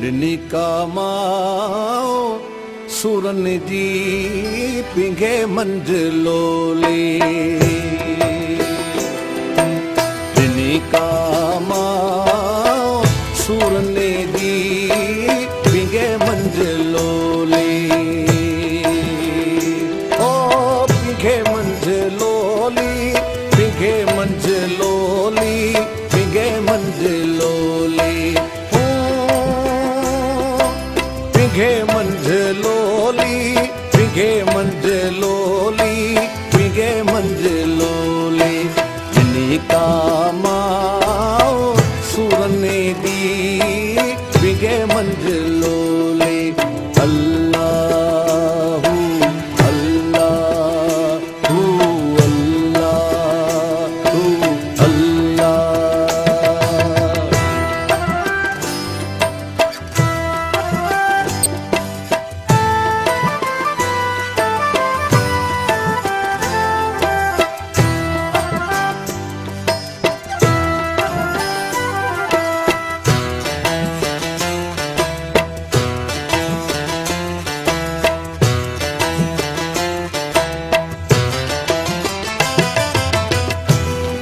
ॾिनी का माओ सुरन जी पिंघे मंझलोले ॾिनी का माओ सुरन जी पिंघे मंझलोले ओ पिंघे मंझलोली पिंघे मंझलोली पिंघे मंझलोली पिंघे मंझलोली पिंघे मंझलोली पिंघे मंझलोली ॾिनी का माओ सुरन दी पिंघे मंझलोली अल्लाहू अल्लाहू अल्लाहू अल्लाह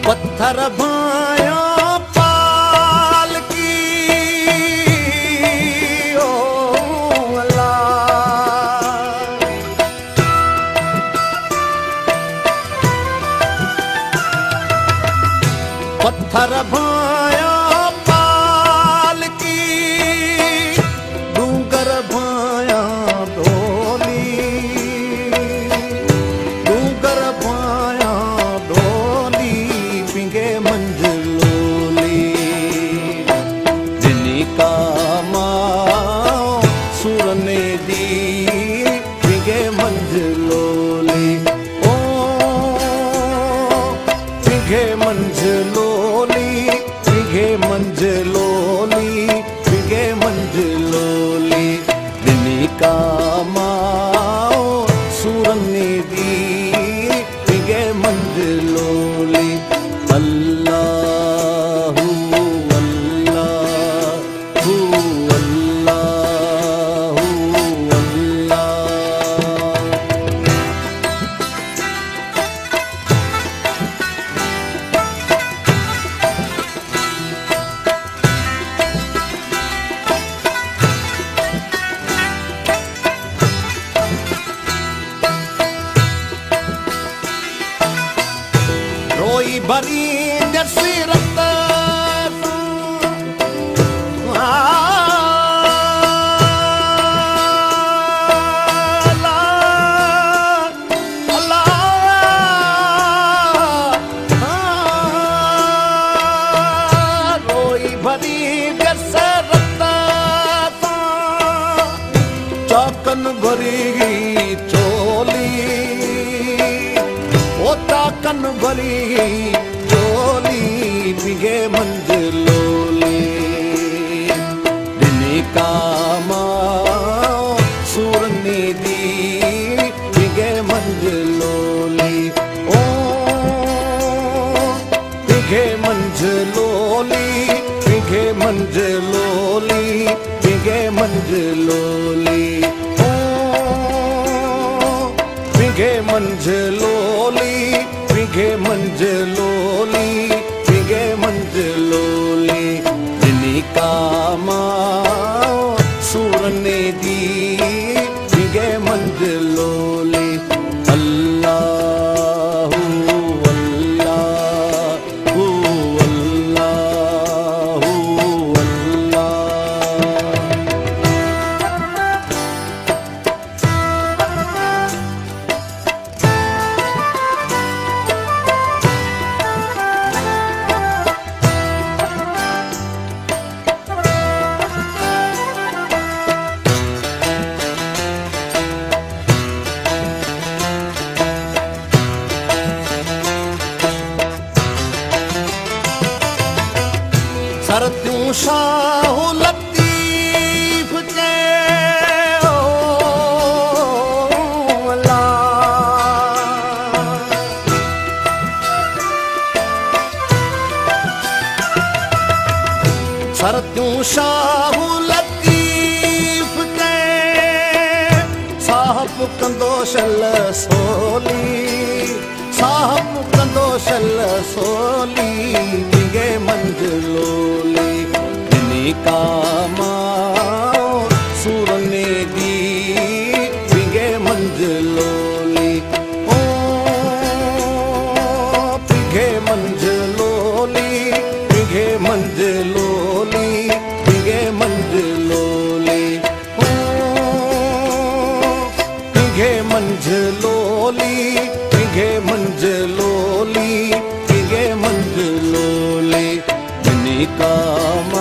पत्थर भाया पाल की ओ अल्लाह पत्थर भाया पाल की डूंगर भाया डोली डूंगर भाया पिंघे मंझलोली ॾिनी का माओ सुरन दी पिंघे मंझलोली ओ पिंघे मंझलोली पिंघे मंझलोली पिंघे मंझलोली ॾिनी का माओ सुरन दी पिंघे मंझलोली अल्लाहू अल्लाहू अल्लाहू अल्लाह रोई भरी नसीरत रोई भरी नसीरत चाकन भरी चोली ओ चाकन भरी चोली पिंघे मंझलोली ॾिनी का माओ सुरन दी पिंघे मंझलोली ओ पिंघे मंझलोली पिंघे मंझलोली पिंघे मंझलोली ओ पिंघे मंझलोली पिंघे मंझलोली पिंघे मंझलोली ॾिनी का माओ सुरन दी पिंघे मंझलोली अल्लाहू अल्लाहू अल्लाहू अल्लाह कंदो शल सोली साहब कंदो शल सोली विगे मंझलोली दिनी कामा सूरने दी विगे मंझलोली ओ विगे मंझलोली विगे मंझलोली विगे मंझलोली ओ विगे मंझलोली विगे मंझलोली विगे मंझलोली दिनी कामा